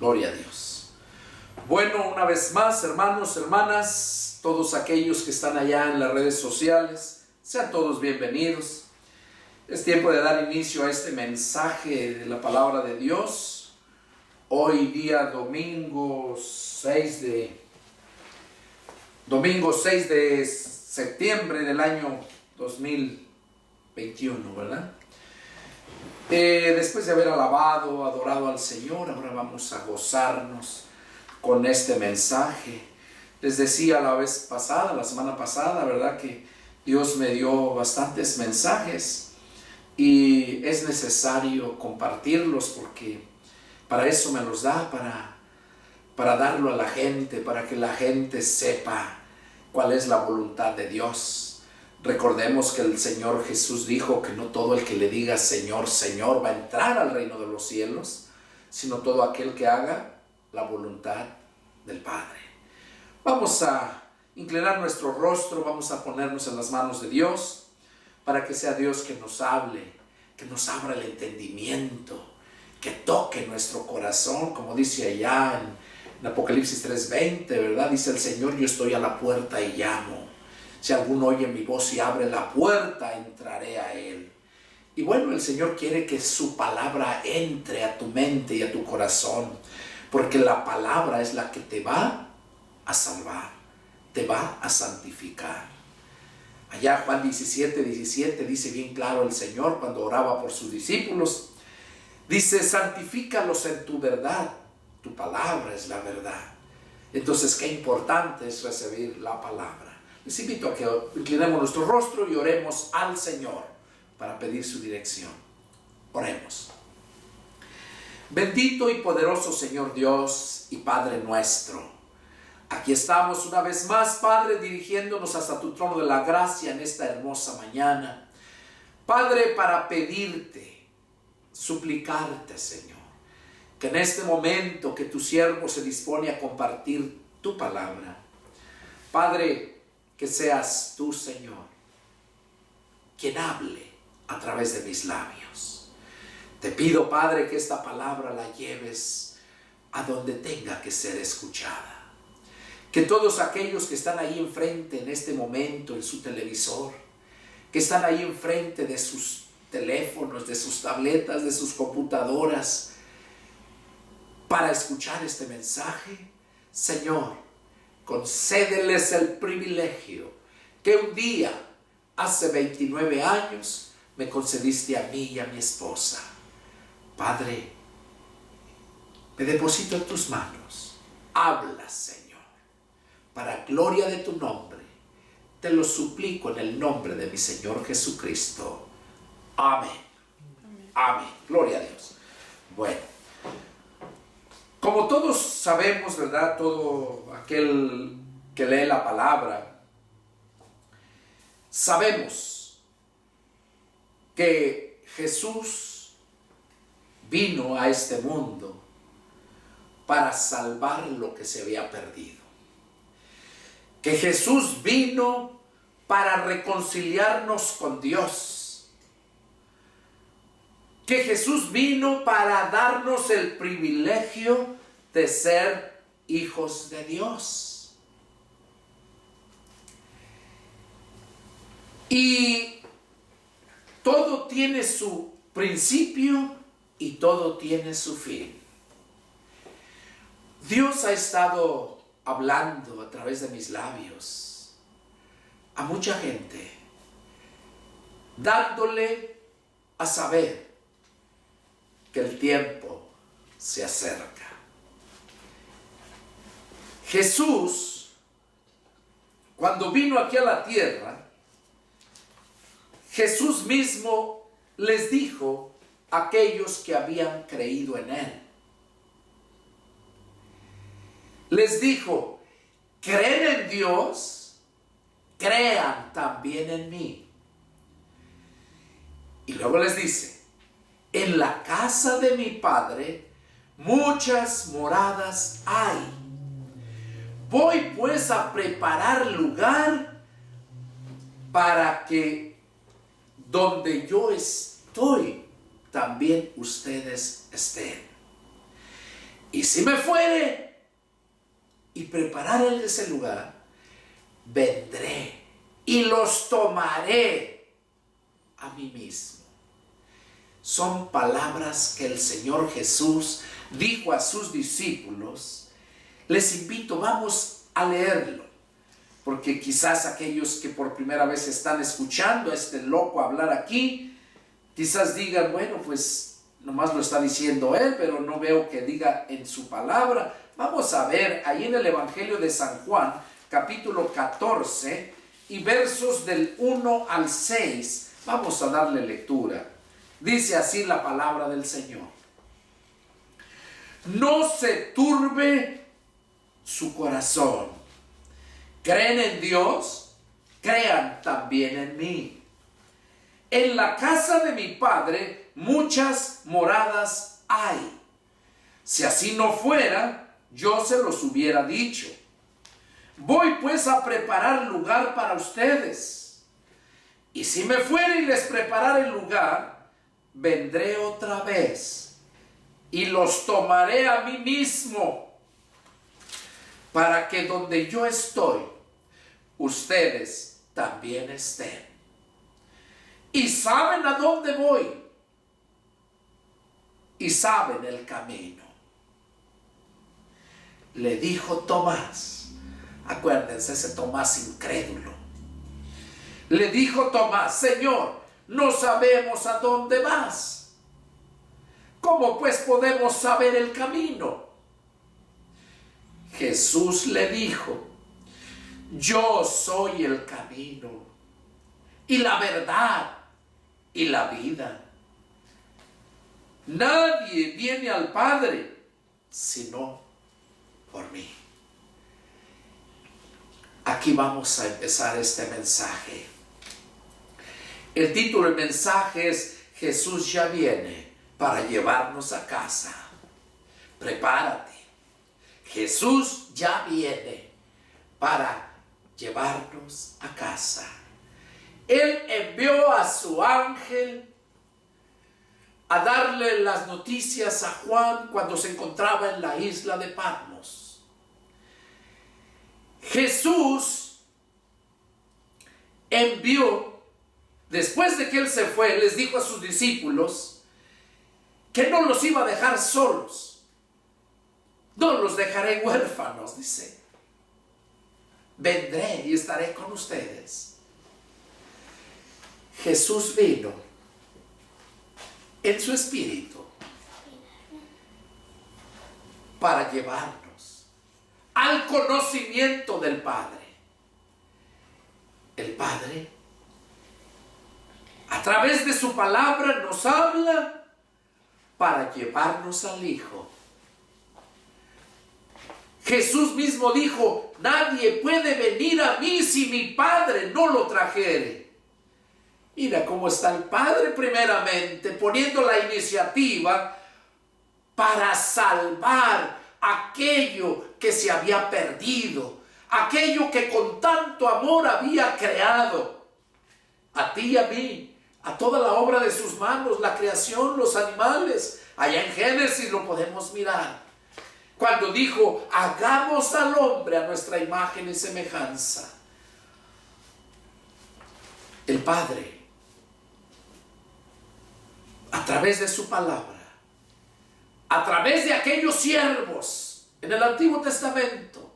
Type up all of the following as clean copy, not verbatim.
Gloria a Dios. Bueno, una vez más, hermanos, hermanas, todos aquellos que están allá en las redes sociales, sean todos bienvenidos. Es tiempo de dar inicio a este mensaje de la palabra de Dios. Hoy día domingo 6 de septiembre del año 2021, ¿verdad? Después de haber alabado, adorado al Señor, ahora vamos a gozarnos con este mensaje. Les decía la semana pasada, ¿verdad? Que Dios me dio bastantes mensajes y es necesario compartirlos porque para eso me los da, para darlo a la gente, para que la gente sepa cuál es la voluntad de Dios. Recordemos que el Señor Jesús dijo que no todo el que le diga Señor, Señor va a entrar al reino de los cielos, sino todo aquel que haga la voluntad del Padre. Vamos a inclinar nuestro rostro, vamos a ponernos en las manos de Dios para que sea Dios que nos hable, que nos abra el entendimiento, que toque nuestro corazón, como dice allá en Apocalipsis 3:20, ¿verdad? Dice el Señor, yo estoy a la puerta y llamo. Si alguno oye mi voz y abre la puerta, entraré a él. Y bueno, el Señor quiere que su palabra entre a tu mente y a tu corazón, porque la palabra es la que te va a salvar, te va a santificar. Allá Juan 17:17 dice bien claro el Señor cuando oraba por sus discípulos. Dice, santifícalos en tu verdad, tu palabra es la verdad. Entonces, qué importante es recibir la palabra. Les invito a que inclinemos nuestro rostro y oremos al Señor para pedir su dirección. Oremos. Bendito y poderoso Señor Dios y Padre nuestro, aquí estamos una vez más, Padre, dirigiéndonos hasta tu trono de la gracia en esta hermosa mañana. Padre, para pedirte, suplicarte, Señor, que en este momento que tu siervo se dispone a compartir tu palabra, Padre, que seas tú, Señor, quien hable a través de mis labios. Te pido, Padre, que esta palabra la lleves a donde tenga que ser escuchada. Que todos aquellos que están ahí enfrente en este momento, en su televisor, que están ahí enfrente de sus teléfonos, de sus tabletas, de sus computadoras, para escuchar este mensaje, Señor, concédeles el privilegio que un día, hace 29 años, me concediste a mí y a mi esposa. Padre, me deposito en tus manos. Habla, Señor, para gloria de tu nombre. Te lo suplico en el nombre de mi Señor Jesucristo. Amén. Amén. Amén. Gloria a Dios. Bueno. Como todos sabemos, ¿verdad? Todo aquel que lee la palabra, sabemos que Jesús vino a este mundo para salvar lo que se había perdido. Que Jesús vino para reconciliarnos con Dios. Que Jesús vino para darnos el privilegio de ser hijos de Dios. Y todo tiene su principio y todo tiene su fin. Dios ha estado hablando a través de mis labios a mucha gente, dándole a saber que el tiempo se acerca. Jesús, cuando vino aquí a la tierra, Jesús mismo les dijo a aquellos que habían creído en Él. Les dijo, creen en Dios, crean también en mí. Y luego les dice, en la casa de mi Padre muchas moradas hay. Voy pues a preparar lugar para que donde yo estoy, también ustedes estén. Y si me fuere y prepararé ese lugar, vendré y los tomaré a mí mismo. Son palabras que el Señor Jesús dijo a sus discípulos. Les invito, vamos a leerlo, porque quizás aquellos que por primera vez están escuchando a este loco hablar aquí, quizás digan, bueno, pues nomás lo está diciendo él, pero no veo que diga en su palabra. Vamos a ver ahí en el Evangelio de San Juan, capítulo 14 y versos del 1 al 6. Vamos a darle lectura. Dice así la palabra del Señor. No se turbe su corazón. ¿Creen en Dios? Crean también en mí. En la casa de mi Padre muchas moradas hay. Si así no fuera, yo se los hubiera dicho. Voy pues a preparar lugar para ustedes. Y si me fuera y les preparare el lugar, vendré otra vez y los tomaré a mí mismo, para que donde yo estoy, ustedes también estén. Y saben a dónde voy, y saben el camino. Le dijo Tomás, acuérdense ese Tomás incrédulo. Le dijo Tomás, Señor, no sabemos a dónde vas. ¿Cómo pues podemos saber el camino? Jesús le dijo, yo soy el camino y la verdad y la vida. Nadie viene al Padre sino por mí. Aquí vamos a empezar este mensaje. El título del mensaje es Jesús ya viene para llevarnos a casa. Prepárate. Jesús ya viene para llevarnos a casa. Él envió a su ángel a darle las noticias a Juan cuando se encontraba en la isla de Patmos. Jesús envió, después de que él se fue, les dijo a sus discípulos que no los iba a dejar solos. No los dejaré huérfanos, dice. Vendré y estaré con ustedes. Jesús vino en su espíritu para llevarnos al conocimiento del Padre. El Padre, a través de su palabra, nos habla para llevarnos al Hijo. Jesús mismo dijo, nadie puede venir a mí si mi Padre no lo trajere. Mira cómo está el Padre primeramente poniendo la iniciativa para salvar aquello que se había perdido, aquello que con tanto amor había creado. A ti y a mí, a toda la obra de sus manos, la creación, los animales. Allá en Génesis lo podemos mirar. Cuando dijo, hagamos al hombre a nuestra imagen y semejanza. El Padre, a través de su palabra, a través de aquellos siervos en el Antiguo Testamento,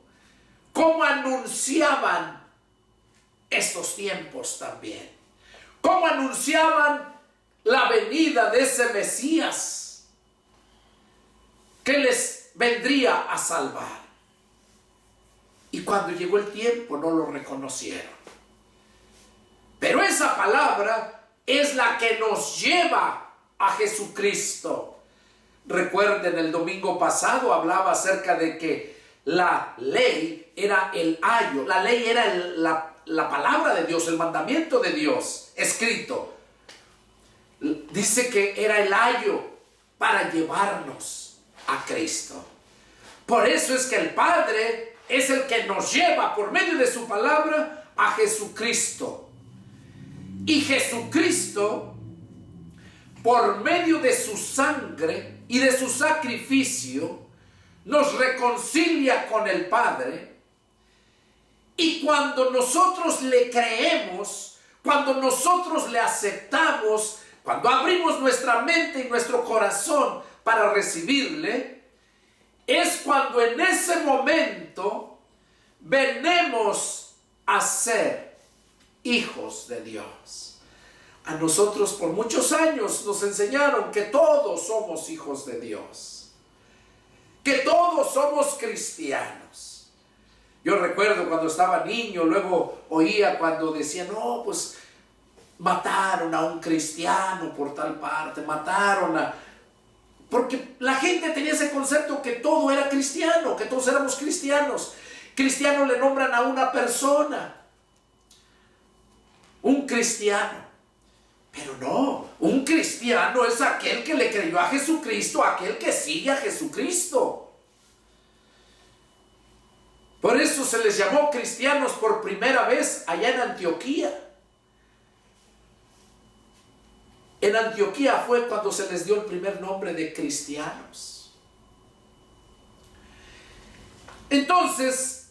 cómo anunciaban estos tiempos también, cómo anunciaban la venida de ese Mesías que les vendría a salvar. Y cuando llegó el tiempo no lo reconocieron. Pero esa palabra es la que nos lleva a Jesucristo. Recuerden, el domingo pasado hablaba acerca de que la ley era el ayo. La ley era la palabra de Dios, el mandamiento de Dios escrito. Dice que era el ayo para llevarnos a Cristo. Por eso es que el Padre es el que nos lleva por medio de su palabra a Jesucristo. Y Jesucristo, por medio de su sangre y de su sacrificio, nos reconcilia con el Padre. Y cuando nosotros le creemos, cuando nosotros le aceptamos, cuando abrimos nuestra mente y nuestro corazón para recibirle, es cuando en ese momento venimos a ser hijos de Dios. A nosotros por muchos años nos enseñaron que todos somos hijos de Dios, que todos somos cristianos. Yo recuerdo cuando estaba niño, luego oía cuando decían, no, pues mataron a un cristiano por tal parte, mataron a... Porque la gente tenía ese concepto que todo era cristiano, que todos éramos cristianos. Cristiano le nombran a una persona, un cristiano. Pero no, un cristiano es aquel que le creyó a Jesucristo, aquel que sigue a Jesucristo. Por eso se les llamó cristianos por primera vez allá en Antioquía. En Antioquía fue cuando se les dio el primer nombre de cristianos. Entonces,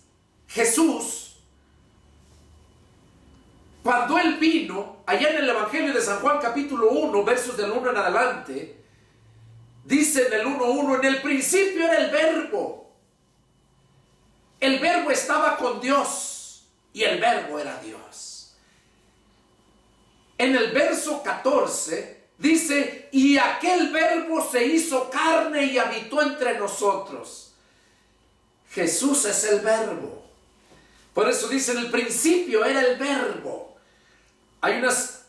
Jesús, cuando Él vino, allá en el Evangelio de San Juan capítulo 1, versos del 1 en adelante, dice en el 1:1, en el principio era el Verbo. El Verbo estaba con Dios y el Verbo era Dios. En el verso 14 dice, y aquel Verbo se hizo carne y habitó entre nosotros. Jesús es el Verbo. Por eso dice, en el principio era el Verbo. Hay unas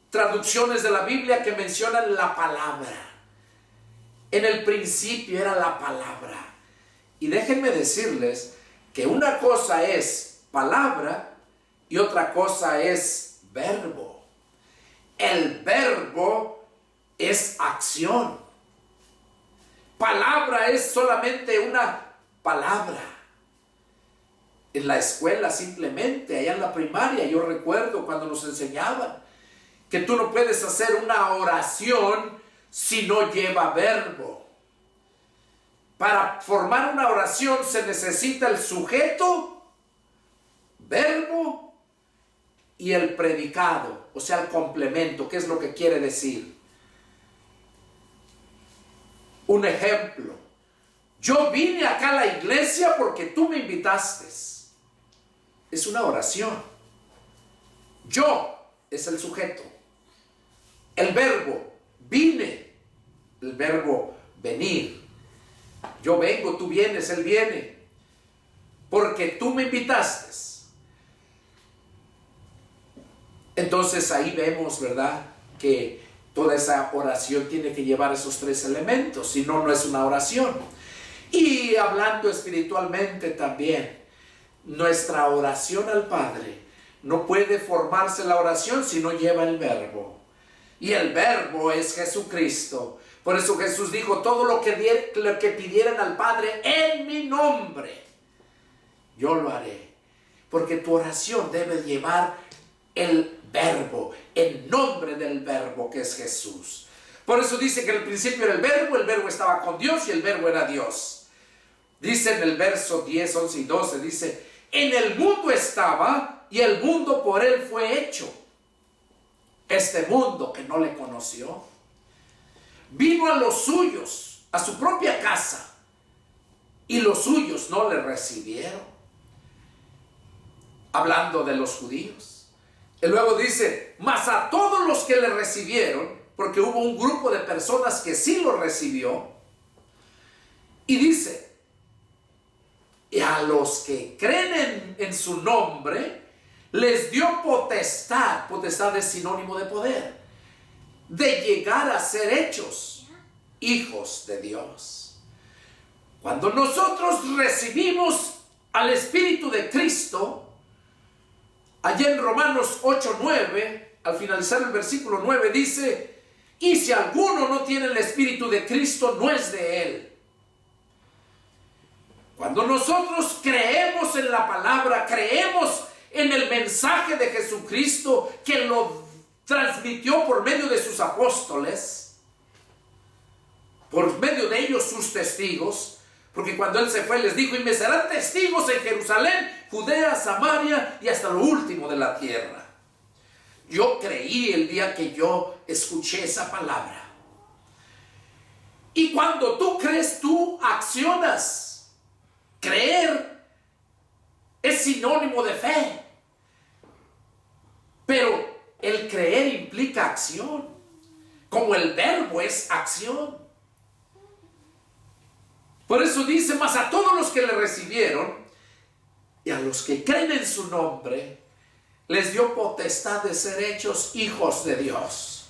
traducciones de la Biblia que mencionan la palabra. En el principio era la palabra. Y déjenme decirles que una cosa es palabra y otra cosa es verbo. El verbo es acción. Palabra es solamente una palabra. En la escuela simplemente, allá en la primaria, yo recuerdo cuando nos enseñaban que tú no puedes hacer una oración si no lleva verbo. Para formar una oración se necesita el sujeto, verbo y el predicado, o sea, el complemento. ¿Qué es lo que quiere decir? Un ejemplo. Yo vine acá a la iglesia porque tú me invitaste. Es una oración. Yo es el sujeto. El verbo, vine. El verbo, venir. Yo vengo, tú vienes, él viene. Porque tú me invitaste. Entonces ahí vemos, ¿verdad?, que toda esa oración tiene que llevar esos tres elementos. Si no, no es una oración. Y hablando espiritualmente también, nuestra oración al Padre no puede formarse la oración si no lleva el verbo. Y el verbo es Jesucristo. Por eso Jesús dijo, todo lo que pidieran al Padre en mi nombre, yo lo haré. Porque tu oración debe llevar el verbo, el nombre del verbo que es Jesús. Por eso dice que en el principio era el verbo estaba con Dios y el verbo era Dios. Dice en el verso 10, 11 y 12, dice, en el mundo estaba y el mundo por él fue hecho. Este mundo que no le conoció, vino a los suyos, a su propia casa, y los suyos no le recibieron. Hablando de los judíos. Y luego dice, mas a todos los que le recibieron, porque hubo un grupo de personas que sí lo recibió, y dice, y a los que creen en su nombre, les dio potestad. Potestad es sinónimo de poder, de llegar a ser hechos hijos de Dios. Cuando nosotros recibimos al Espíritu de Cristo, allá en Romanos 8:9, al finalizar el versículo 9, dice, y si alguno no tiene el Espíritu de Cristo, no es de él. Cuando nosotros creemos en la palabra, creemos en el mensaje de Jesucristo que lo transmitió por medio de sus apóstoles, por medio de ellos sus testigos, Porque cuando Él se fue les dijo: y me serán testigos en Jerusalén, Judea, Samaria y hasta lo último de la tierra. Yo creí el día que yo escuché esa palabra. Y cuando tú crees, tú accionas. Creer es sinónimo de fe. Pero el creer implica acción. Como el verbo es acción. Por eso dice: mas a todos los que le recibieron y a los que creen en su nombre, les dio potestad de ser hechos hijos de Dios.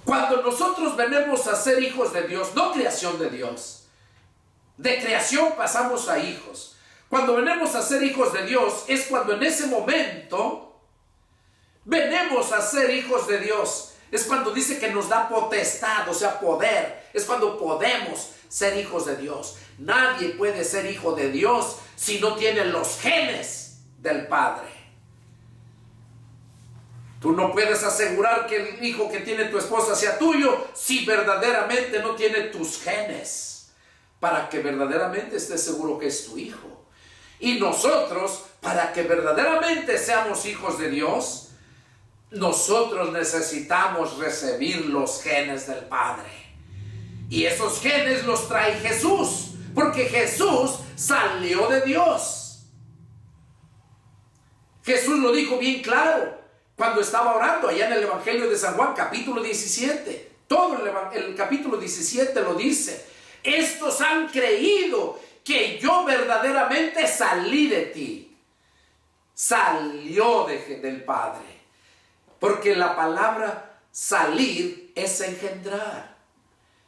Cuando nosotros venimos a ser hijos de Dios, no creación de Dios, de creación pasamos a hijos. Cuando venimos a ser hijos de Dios, es cuando en ese momento venimos a ser hijos de Dios. Es cuando dice que nos da potestad, o sea, poder. Es cuando podemos ser hijos de Dios. Nadie puede ser hijo de Dios si no tiene los genes del Padre. Tú no puedes asegurar que el hijo que tiene tu esposa sea tuyo si verdaderamente no tiene tus genes, para que verdaderamente estés seguro que es tu hijo. Y nosotros, para que verdaderamente seamos hijos de Dios, nosotros necesitamos recibir los genes del Padre. Y esos genes los trae Jesús, porque Jesús salió de Dios. Jesús lo dijo bien claro cuando estaba orando allá en el Evangelio de San Juan, capítulo 17. Todo el capítulo 17 lo dice: estos han creído que yo verdaderamente salí de ti. Salió del Padre. Porque la palabra salir es engendrar.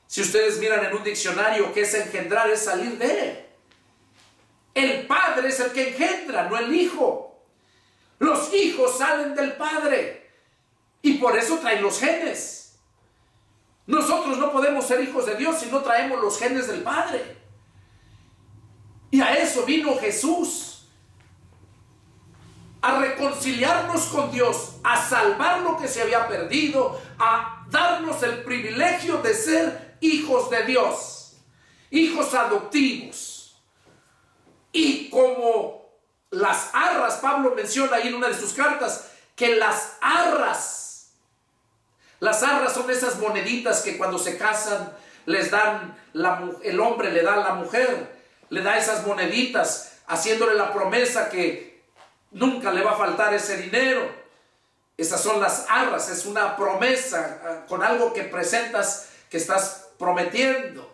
Si ustedes miran en un diccionario, ¿qué es engendrar? Es salir de Él. El Padre es el que engendra, no el Hijo. Los hijos salen del Padre y por eso traen los genes. Nosotros no podemos ser hijos de Dios si no traemos los genes del Padre. Y a eso vino Jesús, a reconciliarnos con Dios, a salvar lo que se había perdido, a darnos el privilegio de ser hijos de Dios, hijos adoptivos. Y como las arras, Pablo menciona ahí en una de sus cartas que las arras son esas moneditas que cuando se casan les dan, el hombre le da a la mujer, le da esas moneditas haciéndole la promesa que nunca le va a faltar ese dinero. Esas son las arras, es una promesa con algo que presentas, que estás prometiendo.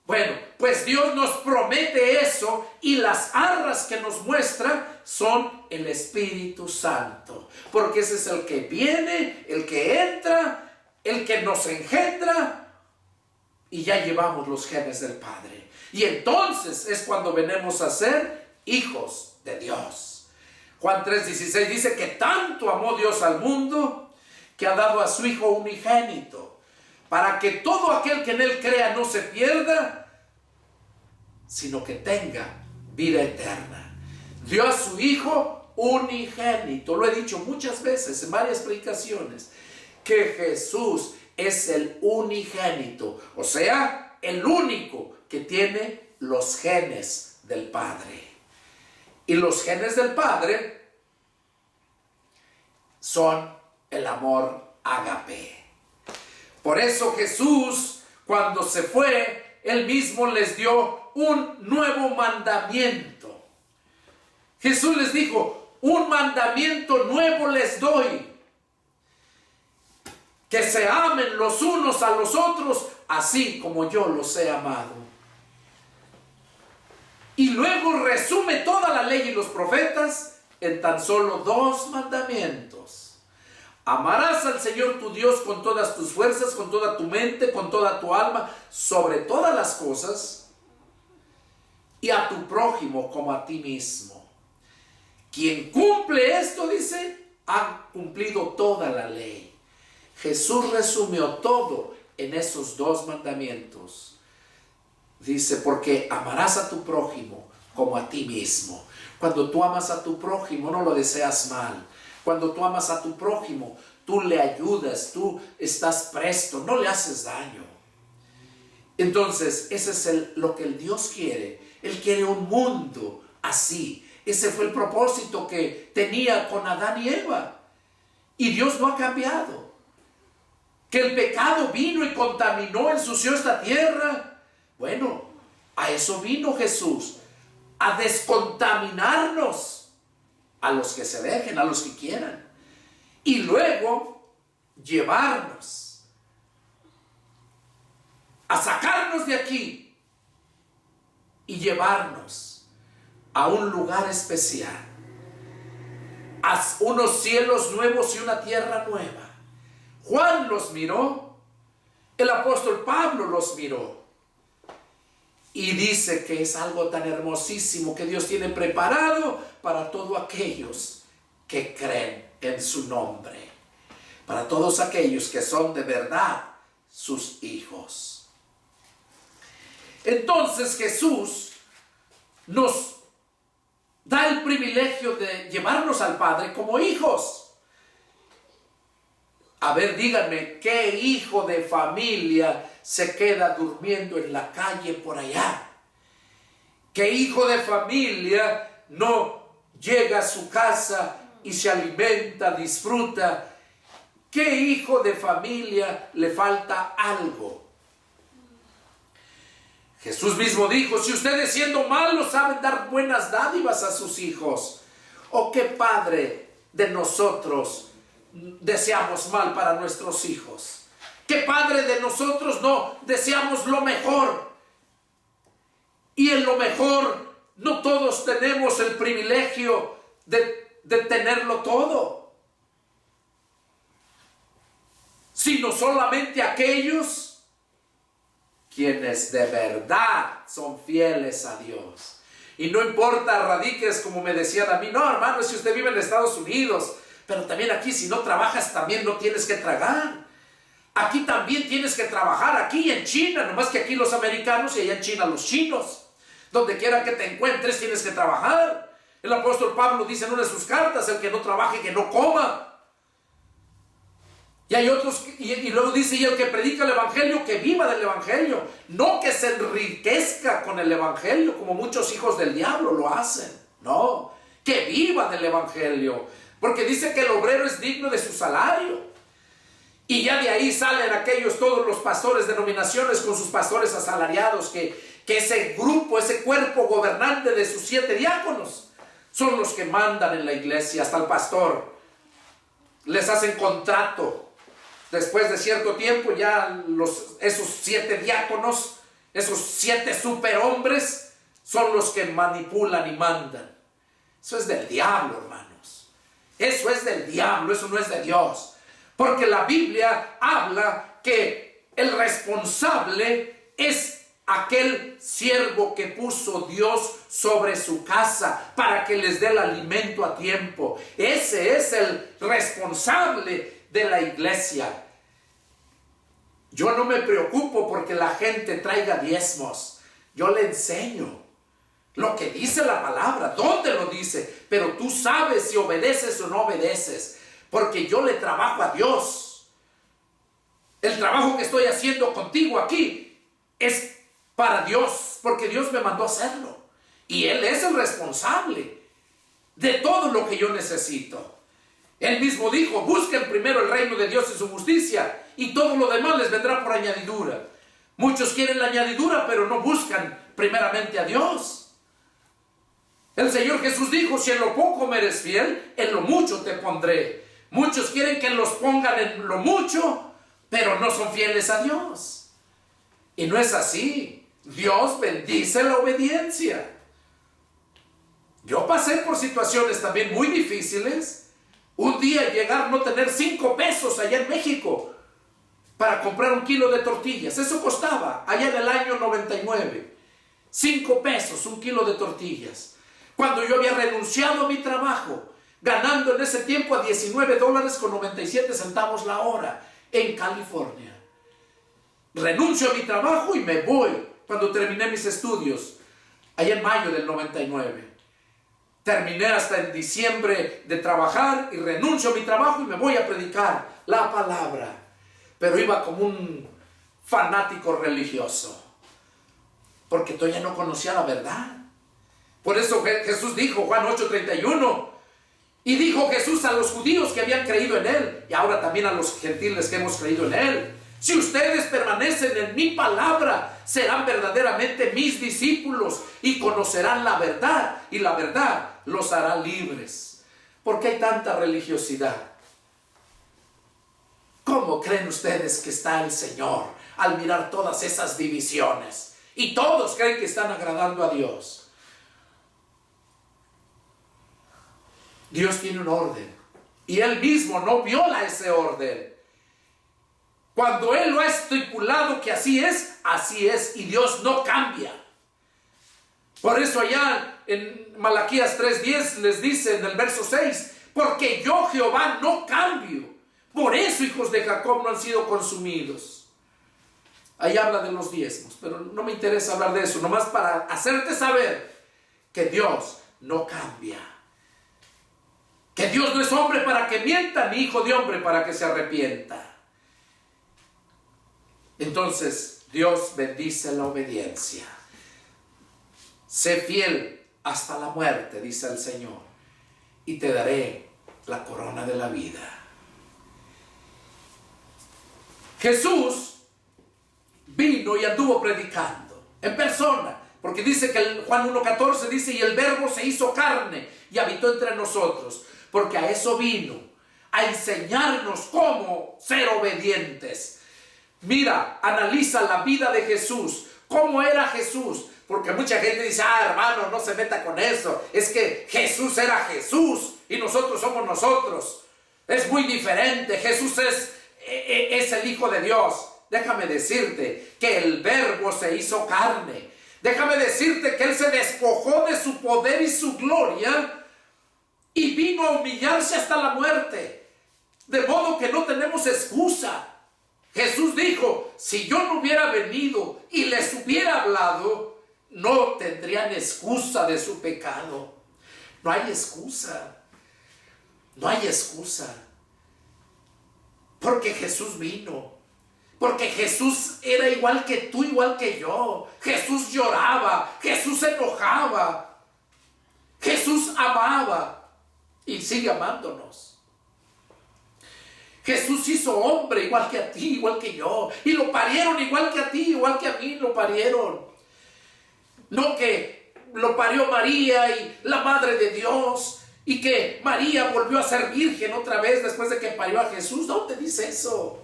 Bueno, pues Dios nos promete eso, y las arras que nos muestra son el Espíritu Santo. Porque ese es el que viene, el que entra, el que nos engendra, y ya llevamos los genes del Padre. Y entonces es cuando venimos a ser hijos de Dios. Juan 3:16 dice que tanto amó Dios al mundo que ha dado a su Hijo unigénito, para que todo aquel que en Él crea no se pierda, sino que tenga vida eterna. Dio a su Hijo unigénito. Lo he dicho muchas veces en varias predicaciones, que Jesús es el unigénito, o sea, el único que tiene los genes del Padre. Y los genes del Padre son el amor ágape. Por eso Jesús, cuando se fue, Él mismo les dio un nuevo mandamiento. Jesús les dijo: un mandamiento nuevo les doy, que se amen los unos a los otros, así como yo los he amado. Y luego resume toda la ley y los profetas en tan solo 2 mandamientos. Amarás al Señor tu Dios con todas tus fuerzas, con toda tu mente, con toda tu alma, sobre todas las cosas, y a tu prójimo como a ti mismo. Quien cumple esto, dice, ha cumplido toda la ley. Jesús resumió todo en esos 2 mandamientos. Dice: porque amarás a tu prójimo como a ti mismo. Cuando tú amas a tu prójimo, no lo deseas mal. Cuando tú amas a tu prójimo, tú le ayudas, tú estás presto, no le haces daño. Entonces, ese es lo que el Dios quiere. Él quiere un mundo así. Ese fue el propósito que tenía con Adán y Eva. Y Dios no ha cambiado. Que el pecado vino y contaminó, ensució esta tierra. Bueno, a eso vino Jesús. A descontaminarnos. A los que se dejen, a los que quieran. Y luego llevarnos. A sacarnos de aquí. Y llevarnos a un lugar especial. A unos cielos nuevos y una tierra nueva. Juan los miró. El apóstol Pablo los miró. Y dice que es algo tan hermosísimo que Dios tiene preparado para todos aquellos que creen en su nombre. Para todos aquellos que son de verdad sus hijos. Entonces Jesús nos da el privilegio de llevarnos al Padre como hijos. A ver, díganme, ¿qué hijo de familia se queda durmiendo en la calle por allá? ¿Qué hijo de familia no llega a su casa y se alimenta, disfruta? ¿Qué hijo de familia le falta algo? Jesús mismo dijo, si ustedes siendo malos saben dar buenas dádivas a sus hijos, ¿o qué padre de nosotros deseamos mal para nuestros hijos? ¿Qué padre de nosotros no deseamos lo mejor? Y en lo mejor no todos tenemos el privilegio de tenerlo todo, sino solamente aquellos quienes de verdad son fieles a Dios. Y no importa, radiques, como me decían a mí, no hermano, si usted vive en Estados Unidos, pero también aquí si no trabajas también no tienes que tragar. Aquí también tienes que trabajar, aquí en China, nomás que aquí los americanos y allá en China los chinos. Donde quiera que te encuentres tienes que trabajar. El apóstol Pablo dice en una de sus cartas, el que no trabaje, que no coma. Y hay otros, y luego dice, y el que predica el evangelio, que viva del evangelio. No que se enriquezca con el evangelio, como muchos hijos del diablo lo hacen. No, que viva del evangelio. Porque dice que el obrero es digno de su salario. Y ya de ahí salen aquellos, todos los pastores, denominaciones con sus pastores asalariados, que ese grupo, ese cuerpo gobernante de sus 7 diáconos, son los que mandan en la iglesia. Hasta el pastor les hacen contrato. Después de cierto tiempo ya esos 7 diáconos, esos 7 superhombres, son los que manipulan y mandan. Eso es del diablo, hermanos. Eso es del diablo, eso no es de Dios. Porque la Biblia habla que el responsable es aquel siervo que puso Dios sobre su casa para que les dé el alimento a tiempo. Ese es el responsable de la iglesia. Yo no me preocupo porque la gente traiga diezmos. Yo le enseño lo que dice la palabra, dónde lo dice, pero tú sabes si obedeces o no obedeces, porque yo le trabajo a Dios. El trabajo que estoy haciendo contigo aquí es para Dios, porque Dios me mandó a hacerlo. Y Él es el responsable de todo lo que yo necesito. Él mismo dijo, busquen primero el reino de Dios y su justicia, y todo lo demás les vendrá por añadidura. Muchos quieren la añadidura, pero no buscan primeramente a Dios. El Señor Jesús dijo, si en lo poco me eres fiel, en lo mucho te pondré. Muchos quieren que los pongan en lo mucho, pero no son fieles a Dios. Y no es así. Dios bendice la obediencia. Yo pasé por situaciones también muy difíciles. Un día llegar no tener 5 pesos allá en México para comprar 1 kilo de tortillas. Eso costaba allá en el año 99. 5 pesos, 1 kilo de tortillas. Cuando yo había renunciado a mi trabajo, ganando en ese tiempo a $19.97 la hora en California. Renuncio a mi trabajo y me voy cuando terminé mis estudios, allá en mayo del 99. Terminé hasta en diciembre de trabajar y renuncio a mi trabajo y me voy a predicar la palabra. Pero iba como un fanático religioso. porque todavía no conocía la verdad. Por eso Jesús dijo, Juan 8:31, y dijo Jesús a los judíos que habían creído en él, y ahora también a los gentiles que hemos creído en él: si ustedes permanecen en mi palabra, serán verdaderamente mis discípulos y conocerán la verdad, y la verdad los hará libres. ¿Por qué hay tanta religiosidad? ¿Cómo creen ustedes que está el Señor al mirar todas esas divisiones? Y todos creen que están agradando a Dios. Dios tiene un orden y Él mismo no viola ese orden. Cuando Él lo ha estipulado que así es, y Dios no cambia. Por eso allá en Malaquías 3:10 les dice en el verso 6, porque yo Jehová no cambio. Por eso hijos de Jacob no han sido consumidos. Ahí habla de los diezmos, pero no me interesa hablar de eso, nomás para hacerte saber que Dios no cambia. Que Dios no es hombre para que mienta, ni hijo de hombre para que se arrepienta. Entonces, Dios bendice la obediencia. Sé fiel hasta la muerte, dice el Señor, y te daré la corona de la vida. Jesús vino y anduvo predicando en persona, porque dice que el Juan 1:14 dice, y el verbo se hizo carne y habitó entre nosotros, porque a eso vino, a enseñarnos cómo ser obedientes. Mira, analiza la vida de Jesús, cómo era Jesús, porque mucha gente dice, hermano, no se meta con eso, es que Jesús era Jesús y nosotros somos nosotros, es muy diferente. Jesús es el Hijo de Dios. Déjame decirte que el verbo se hizo carne. Déjame decirte que Él se despojó de su poder y su gloria y vino a humillarse hasta la muerte, de modo que no tenemos excusa. Jesús dijo, si yo no hubiera venido y les hubiera hablado, no tendrían excusa de su pecado. No hay excusa. No hay excusa. Porque Jesús vino. Porque Jesús era igual que tú, igual que yo. Jesús lloraba. Jesús se enojaba. Jesús amaba. Y sigue amándonos. Jesús hizo hombre igual que a ti, igual que yo. Y lo parieron igual que a ti, igual que a mí lo parieron. No que lo parió María y la Madre de Dios, y que María volvió a ser virgen otra vez después de que parió a Jesús. ¿Dónde dice eso?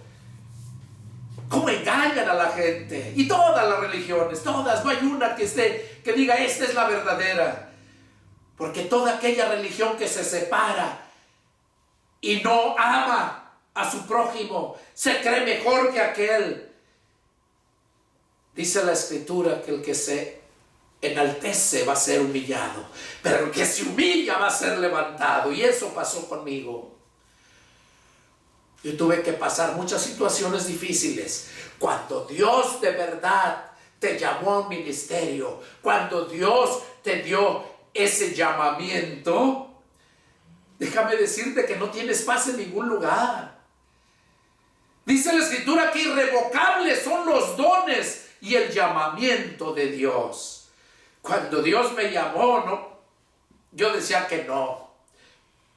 ¿Cómo engañan a la gente? Y todas las religiones, todas, no hay una que diga esta es la verdadera. Porque toda aquella religión que se separa y no ama a su prójimo, se cree mejor que aquel. Dice la Escritura que el que se enaltece va a ser humillado, pero el que se humilla va a ser levantado. Y eso pasó conmigo. Yo tuve que pasar muchas situaciones difíciles. Cuando Dios de verdad te llamó a un ministerio, cuando Dios te dio ese llamamiento, déjame decirte que no tienes paz en ningún lugar. Dice la Escritura que irrevocables son los dones y el llamamiento de Dios. Cuando Dios me llamó, yo decía que no,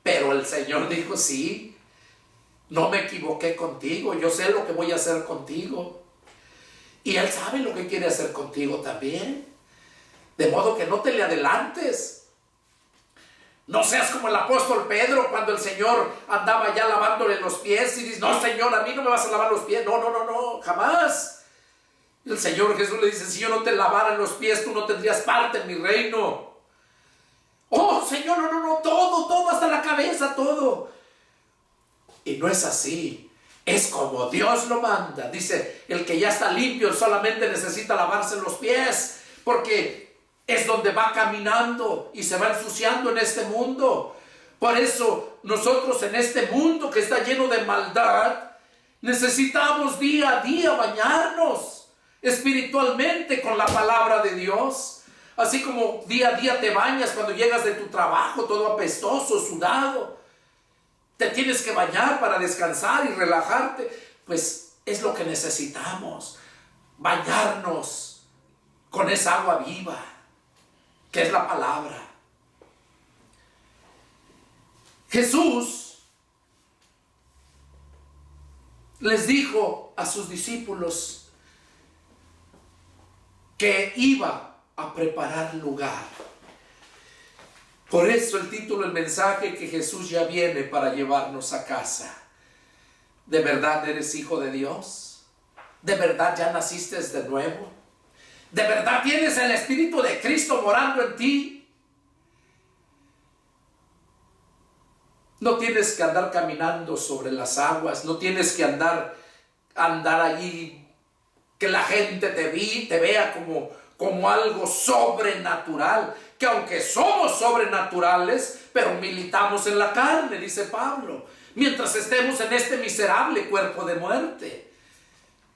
pero el Señor dijo sí. No me equivoqué contigo, yo sé lo que voy a hacer contigo. Y Él sabe lo que quiere hacer contigo también. De modo que no te le adelantes. No seas como el apóstol Pedro cuando el Señor andaba ya lavándole los pies y dice, no, Señor, a mí no me vas a lavar los pies. No, jamás. El Señor Jesús le dice, si yo no te lavara los pies, tú no tendrías parte en mi reino. Oh, Señor, no, todo, hasta la cabeza, todo. Y no es así. Es como Dios lo manda. Dice, el que ya está limpio solamente necesita lavarse los pies, porque es donde va caminando y se va ensuciando en este mundo. Por eso nosotros en este mundo que está lleno de maldad, necesitamos día a día bañarnos espiritualmente con la palabra de Dios. Así como día a día te bañas cuando llegas de tu trabajo todo apestoso, sudado. Te tienes que bañar para descansar y relajarte. Pues es lo que necesitamos. Bañarnos con con esa agua viva, que es la palabra. Jesús les dijo a sus discípulos que iba a preparar lugar. Por eso el título del mensaje, que Jesús ya viene para llevarnos a casa. ¿De verdad eres hijo de Dios? ¿De verdad ya naciste de nuevo? ¿De verdad tienes el Espíritu de Cristo morando en ti? No tienes que andar caminando sobre las aguas, no tienes que andar allí, que la gente te vea como algo sobrenatural, que aunque somos sobrenaturales, pero militamos en la carne, dice Pablo, mientras estemos en este miserable cuerpo de muerte.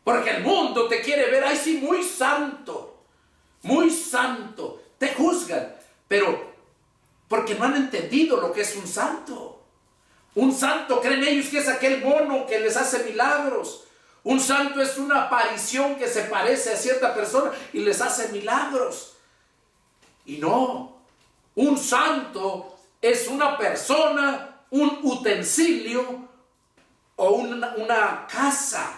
Porque el mundo te quiere ver, ay sí, muy santo, te juzgan, pero porque no han entendido lo que es un santo. Un santo, creen ellos que es aquel mono que les hace milagros. Un santo es una aparición que se parece a cierta persona y les hace milagros. Y no, un santo es una persona, un utensilio o una casa,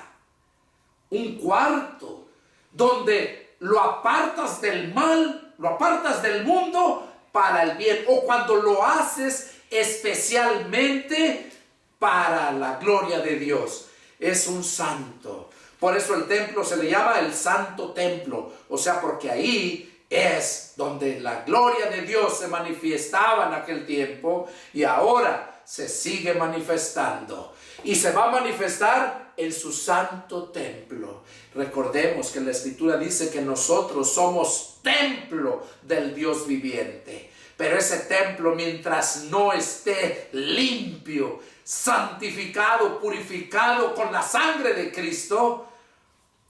un cuarto, donde lo apartas del mal, lo apartas del mundo para el bien, o cuando lo haces especialmente para la gloria de Dios. Es un santo. Por eso el templo se le llama el santo templo, o sea, porque ahí es donde la gloria de Dios se manifestaba en aquel tiempo y ahora se sigue manifestando y se va a manifestar en su santo templo. Recordemos que la Escritura dice que nosotros somos templo del Dios viviente. Pero ese templo, mientras no esté limpio, santificado, purificado con la sangre de Cristo,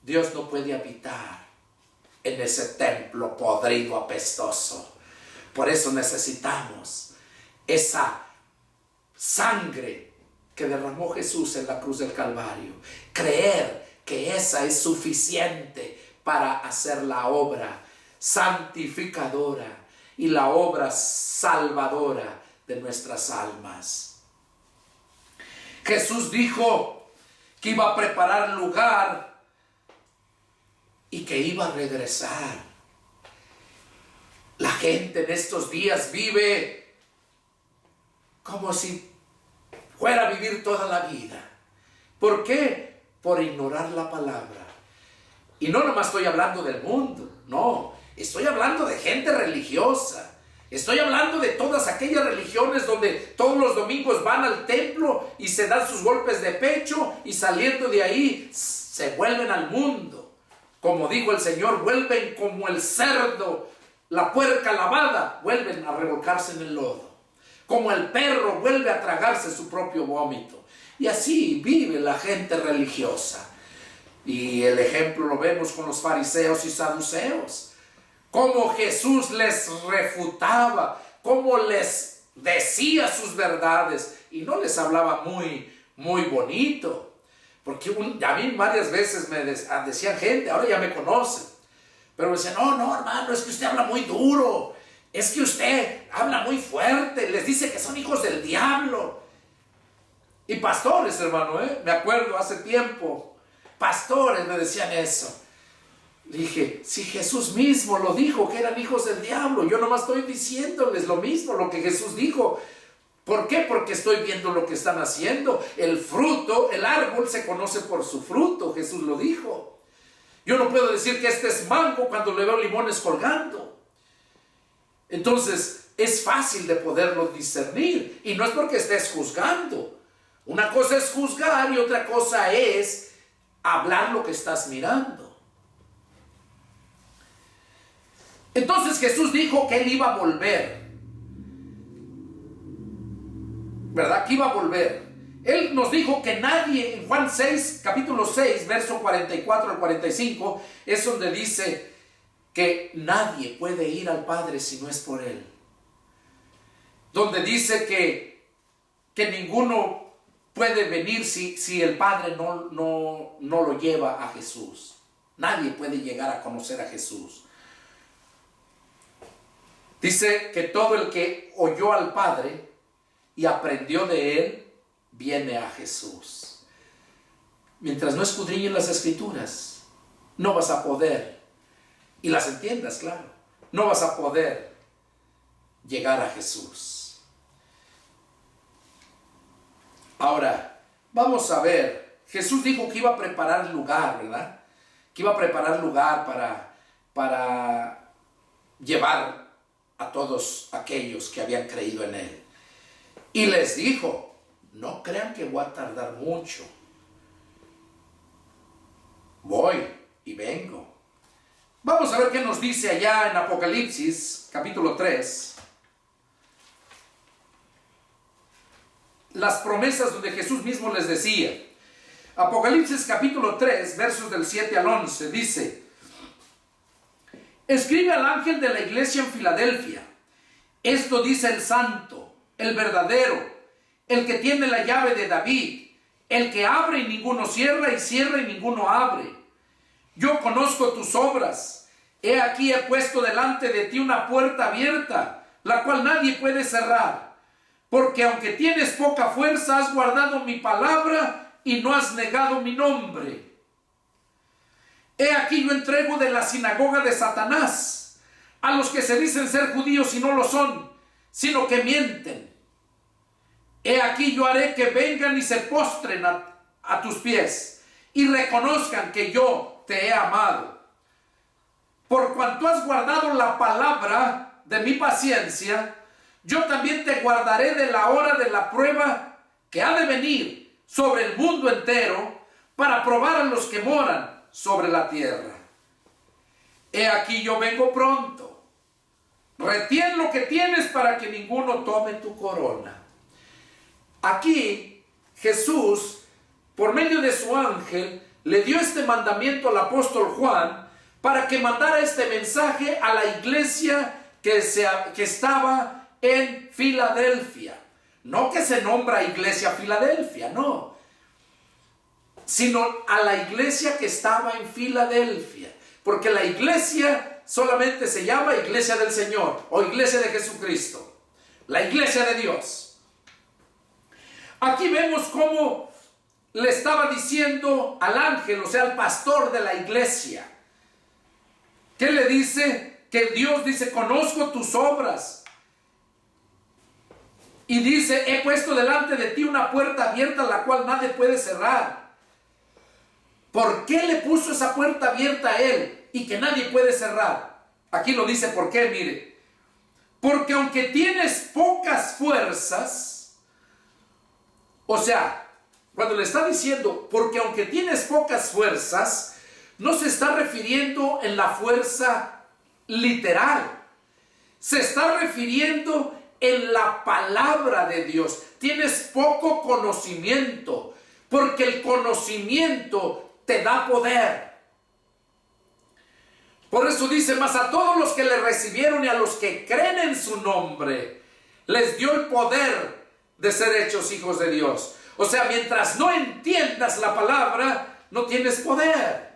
Dios no puede habitar en ese templo podrido, apestoso. Por eso necesitamos esa sangre que derramó Jesús en la cruz del Calvario. Creer que esa es suficiente para hacer la obra santificadora y la obra salvadora de nuestras almas. Jesús dijo que iba a preparar lugar y que iba a regresar. La gente en estos días vive como si fuera a vivir toda la vida. ¿Por qué? Por ignorar la palabra. Y no nomás estoy hablando del mundo, no. Estoy hablando de gente religiosa. Estoy hablando de todas aquellas religiones donde todos los domingos van al templo y se dan sus golpes de pecho y saliendo de ahí se vuelven al mundo. Como dijo el Señor, vuelven como el cerdo, la puerca lavada, vuelven a revolcarse en el lodo. Como el perro vuelve a tragarse su propio vómito. Y así vive la gente religiosa. Y el ejemplo lo vemos con los fariseos y saduceos. Cómo Jesús les refutaba, cómo les decía sus verdades y no les hablaba muy bonito. Porque a mí varias veces me decían gente, ahora ya me conocen, pero me decían, no hermano, es que usted habla muy duro, es que usted habla muy fuerte, les dice que son hijos del diablo. Y pastores, hermano, me acuerdo hace tiempo, pastores me decían eso. Dije, si Jesús mismo lo dijo, que eran hijos del diablo, yo nomás estoy diciéndoles lo mismo, lo que Jesús dijo. ¿Por qué? Porque estoy viendo lo que están haciendo. El fruto, el árbol se conoce por su fruto, Jesús lo dijo. Yo no puedo decir que este es mango cuando le veo limones colgando. Entonces, es fácil de poderlo discernir, y no es porque estés juzgando. Una cosa es juzgar y otra cosa es hablar lo que estás mirando. Entonces Jesús dijo que Él iba a volver, ¿verdad? Que iba a volver. Él nos dijo que nadie, en Juan 6, capítulo 6, verso 44 al 45, es donde dice que nadie puede ir al Padre si no es por Él. Donde dice que ninguno puede venir si el Padre no lo lleva a Jesús. Nadie puede llegar a conocer a Jesús. Dice que todo el que oyó al Padre y aprendió de Él, viene a Jesús. Mientras no escudriñes las Escrituras, no vas a poder, y las entiendas, claro, no vas a poder llegar a Jesús. Ahora, vamos a ver, Jesús dijo que iba a preparar lugar, ¿verdad? Que iba a preparar lugar para llevar a todos aquellos que habían creído en Él. Y les dijo, no crean que voy a tardar mucho. Voy y vengo. Vamos a ver qué nos dice allá en Apocalipsis, capítulo 3. Las promesas donde Jesús mismo les decía. Apocalipsis capítulo 3, versos del 7 al 11, dice: escribe al ángel de la iglesia en Filadelfia. Esto dice el santo, el verdadero, el que tiene la llave de David, el que abre y ninguno cierra, y cierra y ninguno abre. Yo conozco tus obras. He aquí he puesto delante de ti una puerta abierta, la cual nadie puede cerrar. Porque aunque tienes poca fuerza, has guardado mi palabra y no has negado mi nombre. He aquí yo entrego de la sinagoga de Satanás a los que se dicen ser judíos y no lo son, sino que mienten. He aquí yo haré que vengan y se postren a tus pies y reconozcan que yo te he amado. Por cuanto has guardado la palabra de mi paciencia, yo también te guardaré de la hora de la prueba que ha de venir sobre el mundo entero para probar a los que moran sobre la tierra. He aquí yo vengo pronto. Retén lo que tienes para que ninguno tome tu corona. Aquí Jesús, por medio de su ángel, le dio este mandamiento al apóstol Juan para que mandara este mensaje a la iglesia que estaba en Filadelfia. No que se nombra Iglesia Filadelfia, no, sino a la iglesia que estaba en Filadelfia, porque la iglesia solamente se llama Iglesia del Señor o Iglesia de Jesucristo, la iglesia de Dios. Aquí vemos cómo le estaba diciendo al ángel, o sea, al pastor de la iglesia, que le dice que Dios dice: conozco tus obras. Y dice: he puesto delante de ti una puerta abierta, la cual nadie puede cerrar. ¿Por qué le puso esa puerta abierta a él y que nadie puede cerrar? Aquí lo dice, ¿por qué? Mire, porque aunque tienes pocas fuerzas, o sea, cuando le está diciendo, porque aunque tienes pocas fuerzas, no se está refiriendo en la fuerza literal, se está refiriendo en la palabra de Dios. Tienes poco conocimiento, porque el conocimiento te da poder. Por eso dice: mas a todos los que le recibieron y a los que creen en su nombre, les dio el poder de ser hechos hijos de Dios. O sea, mientras no entiendas la palabra, no tienes poder.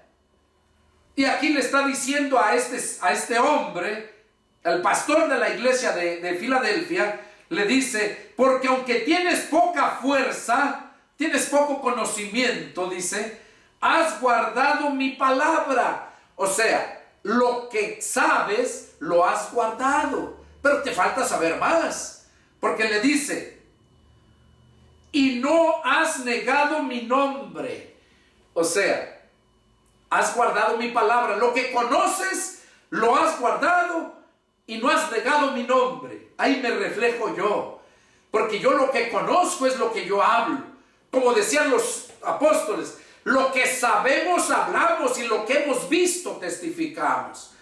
Y aquí le está diciendo a este hombre, el pastor de la iglesia de Filadelfia, le dice: porque aunque tienes poca fuerza, tienes poco conocimiento, dice, has guardado mi palabra. O sea, lo que sabes lo has guardado, pero te falta saber más, porque le dice: y no has negado mi nombre. O sea, has guardado mi palabra. Lo que conoces lo has guardado y no has negado mi nombre. Ahí me reflejo yo, porque yo lo que conozco es lo que yo hablo. Como decían los apóstoles, lo que sabemos hablamos y lo que hemos visto testificamos.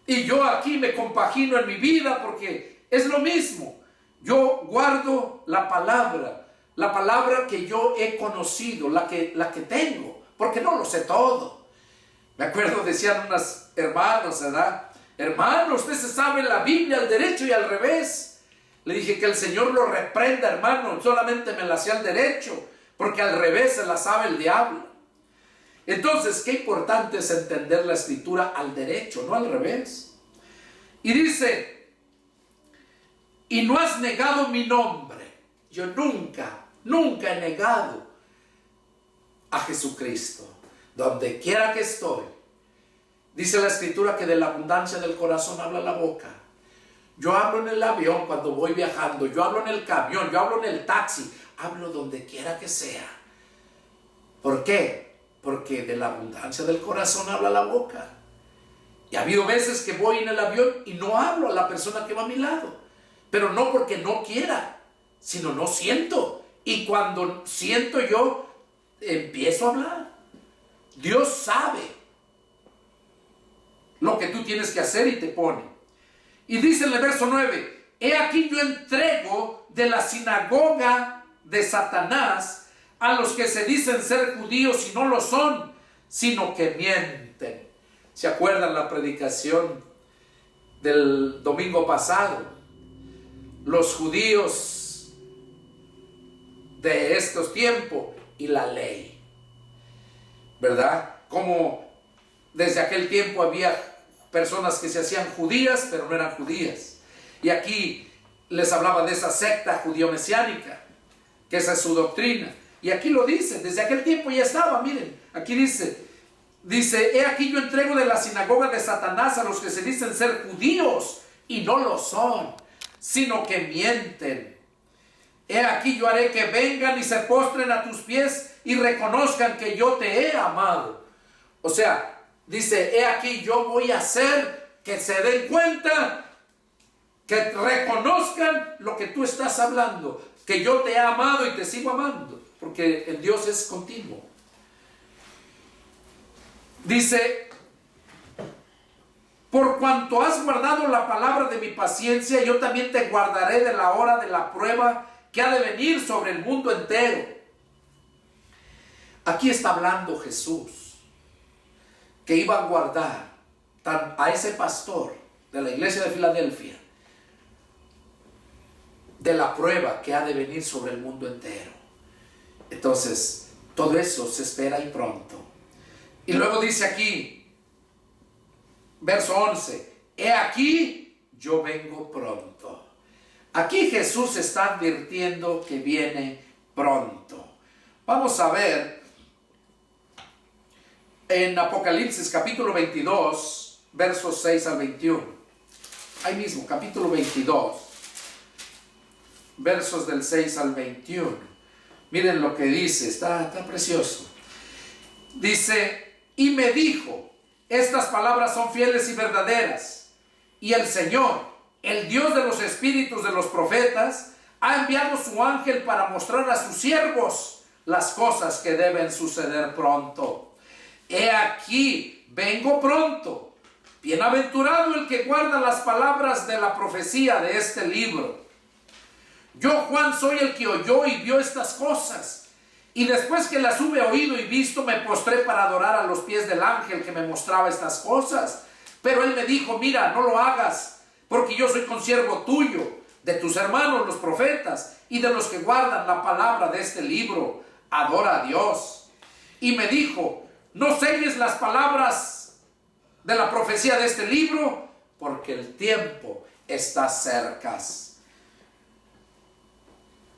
Y yo aquí me compagino en mi vida porque es lo mismo. Yo guardo la palabra que yo he conocido, la que tengo, porque no lo sé todo. Me acuerdo, decían unas hermanos, ¿verdad? Hermano, usted se sabe la Biblia al derecho y al revés. Le dije: que el Señor lo reprenda, hermano, solamente me la sé al derecho, porque al revés se la sabe el diablo. Entonces, qué importante es entender la escritura al derecho, no al revés. Y dice: y no has negado mi nombre. Yo nunca he negado a Jesucristo. Donde quiera que estoy, dice la Escritura que de la abundancia del corazón habla la boca. Yo hablo en el avión cuando voy viajando, yo hablo en el camión, yo hablo en el taxi, hablo donde quiera que sea. ¿Por qué? Porque de la abundancia del corazón habla la boca. Y ha habido veces que voy en el avión y no hablo a la persona que va a mi lado, pero no porque no quiera, sino no siento. Y cuando siento yo, empiezo a hablar. Dios sabe lo que tú tienes que hacer y te pone. Y dice en el verso 9, he aquí yo entrego de la sinagoga de Satanás a los que se dicen ser judíos y no lo son, sino que mienten. ¿Se acuerdan la predicación del domingo pasado? Los judíos de estos tiempos y la ley, ¿verdad? Como desde aquel tiempo había personas que se hacían judías, pero no eran judías. Y aquí les hablaba de esa secta judío-mesiánica, que esa es su doctrina. Y aquí lo dice, desde aquel tiempo ya estaba, miren, aquí dice, he aquí yo entrego de la sinagoga de Satanás a los que se dicen ser judíos y no lo son, sino que mienten. He aquí yo haré que vengan y se postren a tus pies y reconozcan que yo te he amado. O sea, dice, he aquí yo voy a hacer que se den cuenta, que reconozcan lo que tú estás hablando, que yo te he amado y te sigo amando, porque el Dios es continuo. Dice, por cuanto has guardado la palabra de mi paciencia, yo también te guardaré de la hora de la prueba que ha de venir sobre el mundo entero. Aquí está hablando Jesús, que iba a guardar a ese pastor de la iglesia de Filadelfia de la prueba que ha de venir sobre el mundo entero. Entonces, todo eso se espera y pronto. Y luego dice aquí, verso 11, he aquí, yo vengo pronto. Aquí Jesús está advirtiendo que viene pronto. Vamos a ver en Apocalipsis capítulo 22, versos 6 al 21. Ahí mismo, capítulo 22, versos del 6 al 21. Miren lo que dice, está precioso. Dice, y me dijo, estas palabras son fieles y verdaderas, y el Señor, el Dios de los espíritus de los profetas, ha enviado su ángel para mostrar a sus siervos las cosas que deben suceder pronto. He aquí, vengo pronto. Bienaventurado el que guarda las palabras de la profecía de este libro. Yo, Juan, soy el que oyó y vio estas cosas. Y después que las hube oído y visto, me postré para adorar a los pies del ángel que me mostraba estas cosas. Pero él me dijo, mira, no lo hagas, porque yo soy consiervo tuyo, de tus hermanos los profetas, y de los que guardan la palabra de este libro. Adora a Dios. Y me dijo, no selles las palabras de la profecía de este libro, porque el tiempo está cerca.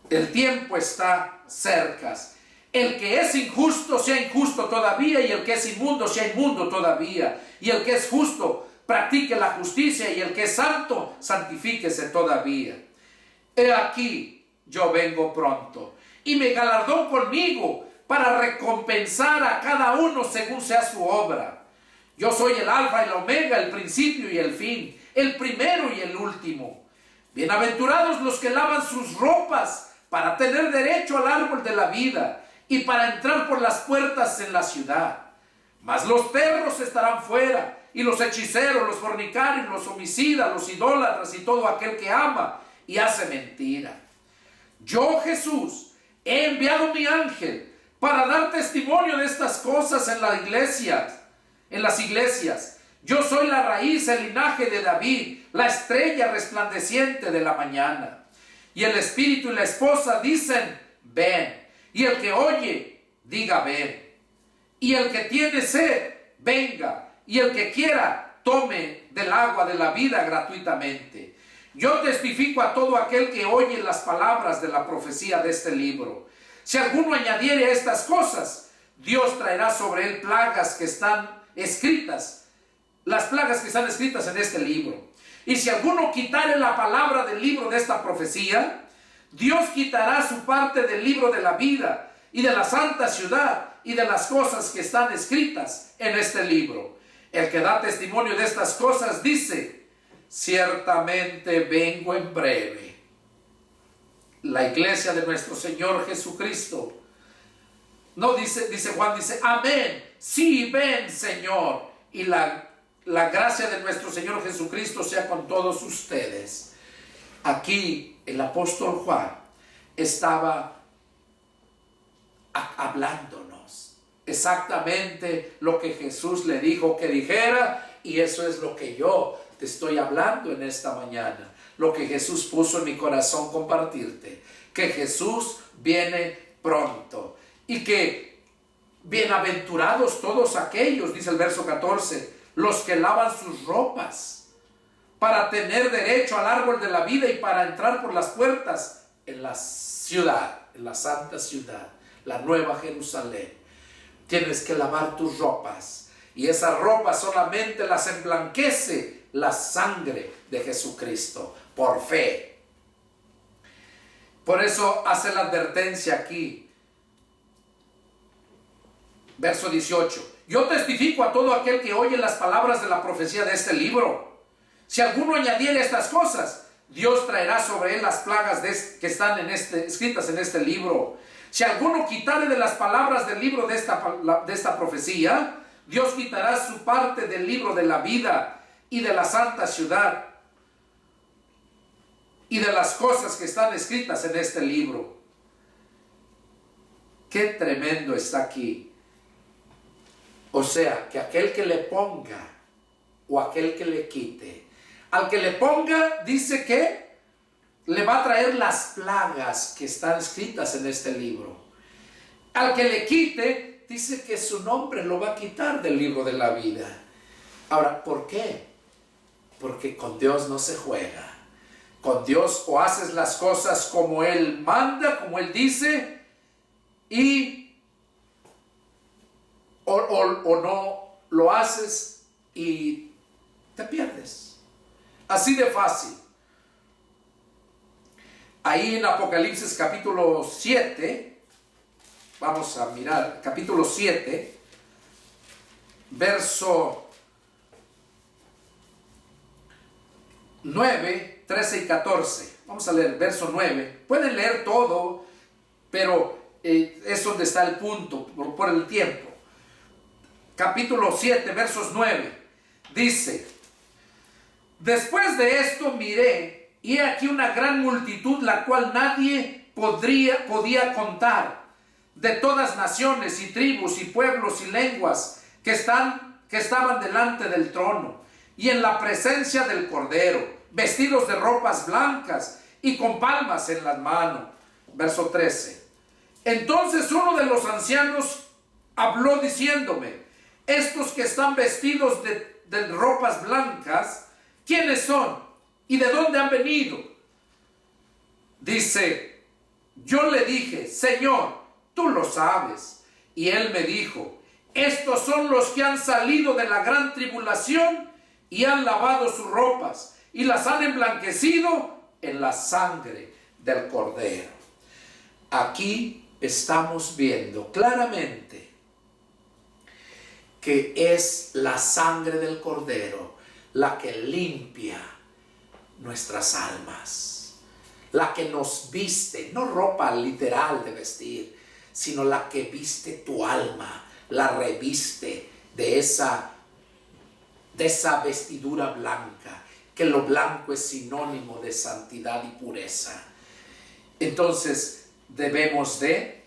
El tiempo está cerca. El que es injusto sea injusto todavía, y el que es inmundo sea inmundo todavía, y el que es justo practique la justicia, y el que es santo santifíquese todavía. He aquí, yo vengo pronto, y mi galardón conmigo, para recompensar a cada uno según sea su obra. Yo soy el alfa y la omega, el principio y el fin, el primero y el último. Bienaventurados los que lavan sus ropas para tener derecho al árbol de la vida y para entrar por las puertas en la ciudad. Mas los perros estarán fuera, y los hechiceros, los fornicarios, los homicidas, los idólatras y todo aquel que ama y hace mentira. Yo, Jesús, he enviado mi ángel para dar testimonio de estas cosas en las iglesias. Yo soy la raíz, el linaje de David, la estrella resplandeciente de la mañana. Y el espíritu y la esposa dicen, ven. Y el que oye, diga ven. Y el que tiene sed, venga. Y el que quiera, tome del agua de la vida gratuitamente. Yo testifico a todo aquel que oye las palabras de la profecía de este libro. Si alguno añadiere a estas cosas, Dios traerá sobre él plagas que están escritas, las plagas que están escritas en este libro. Y si alguno quitare la palabra del libro de esta profecía, Dios quitará su parte del libro de la vida y de la santa ciudad y de las cosas que están escritas en este libro. El que da testimonio de estas cosas dice: ciertamente vengo en breve. La iglesia de nuestro Señor Jesucristo, no dice Juan, dice: amén, sí, ven, Señor. Y la gracia de nuestro Señor Jesucristo sea con todos ustedes. Aquí el apóstol Juan estaba hablándonos exactamente lo que Jesús le dijo que dijera, y eso es lo que yo te estoy hablando en esta mañana, lo que Jesús puso en mi corazón compartirte, que Jesús viene pronto y que bienaventurados todos aquellos, dice el verso 14, los que lavan sus ropas para tener derecho al árbol de la vida y para entrar por las puertas en la ciudad, en la santa ciudad, la nueva Jerusalén. Tienes que lavar tus ropas, y esas ropas solamente las emblanquece la sangre de Jesucristo por fe. Por eso hace la advertencia aquí, verso 18: yo testifico a todo aquel que oye las palabras de la profecía de este libro. Si alguno añadiere estas cosas, Dios traerá sobre él las plagas que están escritas en este libro. Si alguno quitare de las palabras del libro de esta profecía, Dios quitará su parte del libro de la vida y de la santa ciudad y de las cosas que están escritas en este libro. Qué tremendo está aquí. O sea, que aquel que le ponga o aquel que le quite, al que le ponga dice que le va a traer las plagas que están escritas en este libro. Al que le quite, dice que su nombre lo va a quitar del libro de la vida. Ahora, ¿por qué? Porque con Dios no se juega. Con Dios o haces las cosas como Él manda, como Él dice, o no lo haces y te pierdes. Así de fácil. Ahí en Apocalipsis capítulo 7, vamos a mirar, capítulo 7, verso 9, 13 y 14. Vamos a leer verso 9. Pueden leer todo, pero es donde está el punto, por el tiempo. Capítulo 7, versos 9. Dice: después de esto miré, y he aquí una gran multitud, la cual nadie podía contar, de todas naciones y tribus y pueblos y lenguas, que estaban delante del trono y en la presencia del Cordero, vestidos de ropas blancas y con palmas en las manos. Verso 13. Entonces uno de los ancianos habló diciéndome: estos que están vestidos de ropas blancas, ¿quiénes son? ¿Y de dónde han venido? Dice: yo le dije: Señor, tú lo sabes. Y él me dijo: estos son los que han salido de la gran tribulación y han lavado sus ropas y las han emblanquecido en la sangre del Cordero. Aquí estamos viendo claramente que es la sangre del Cordero la que limpia nuestras almas, la que nos viste, no ropa literal de vestir, sino la que viste tu alma, la reviste de esa vestidura blanca, que lo blanco es sinónimo de santidad y pureza. Entonces debemos de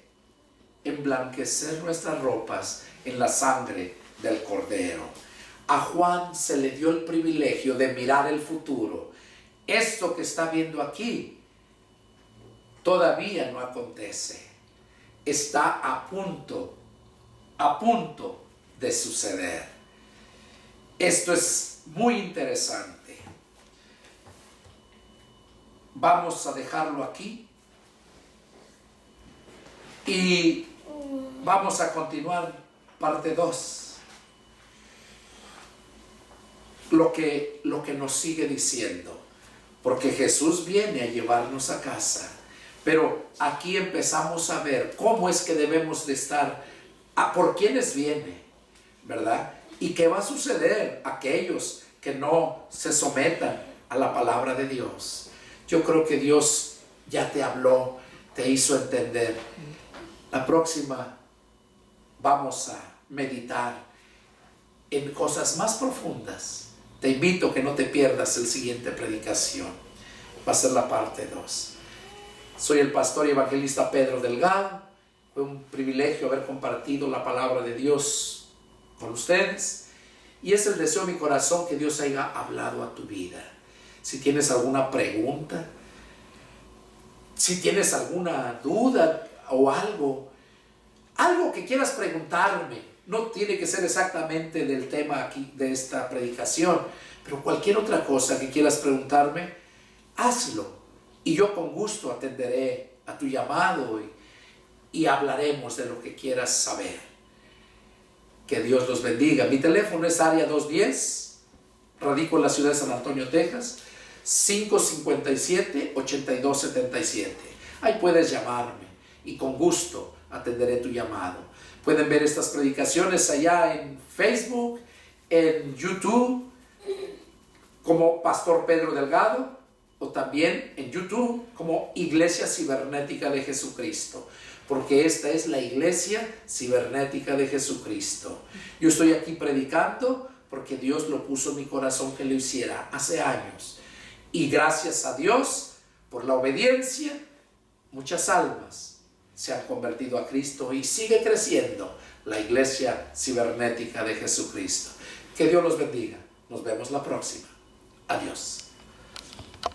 emblanquecer nuestras ropas en la sangre del Cordero. A Juan se le dio el privilegio de mirar el futuro. Esto que está viendo aquí todavía no acontece. Está a punto de suceder. Esto es muy interesante. vamos a dejarlo aquí y vamos a continuar parte 2. Lo que nos sigue diciendo, porque Jesús viene a llevarnos a casa, pero aquí empezamos a ver cómo es que debemos de estar, por quiénes viene, ¿verdad? Y qué va a suceder a aquellos que no se sometan a la palabra de Dios. Yo creo que Dios ya te habló, te hizo entender. La próxima vamos a meditar en cosas más profundas. Te invito a que no te pierdas el siguiente predicación. Va a ser la parte 2. Soy el pastor y evangelista Pedro Delgado. Fue un privilegio haber compartido la palabra de Dios con ustedes. Y es el deseo de mi corazón que Dios haya hablado a tu vida. Si tienes alguna pregunta, si tienes alguna duda o algo que quieras preguntarme, no tiene que ser exactamente del tema aquí de esta predicación, pero cualquier otra cosa que quieras preguntarme, hazlo. Y yo con gusto atenderé a tu llamado y hablaremos de lo que quieras saber. Que Dios los bendiga. Mi teléfono es área 210, radico en la ciudad de San Antonio, Texas, 557-8277. Ahí puedes llamarme y con gusto atenderé tu llamado. Pueden ver estas predicaciones allá en Facebook, en YouTube, como Pastor Pedro Delgado, o también en YouTube como Iglesia Cibernética de Jesucristo, porque esta es la Iglesia Cibernética de Jesucristo. Yo estoy aquí predicando porque Dios lo puso en mi corazón que lo hiciera hace años. Y gracias a Dios por la obediencia, muchas almas se han convertido a Cristo y sigue creciendo la Iglesia Cibernética de Jesucristo. Que Dios los bendiga. Nos vemos la próxima. Adiós.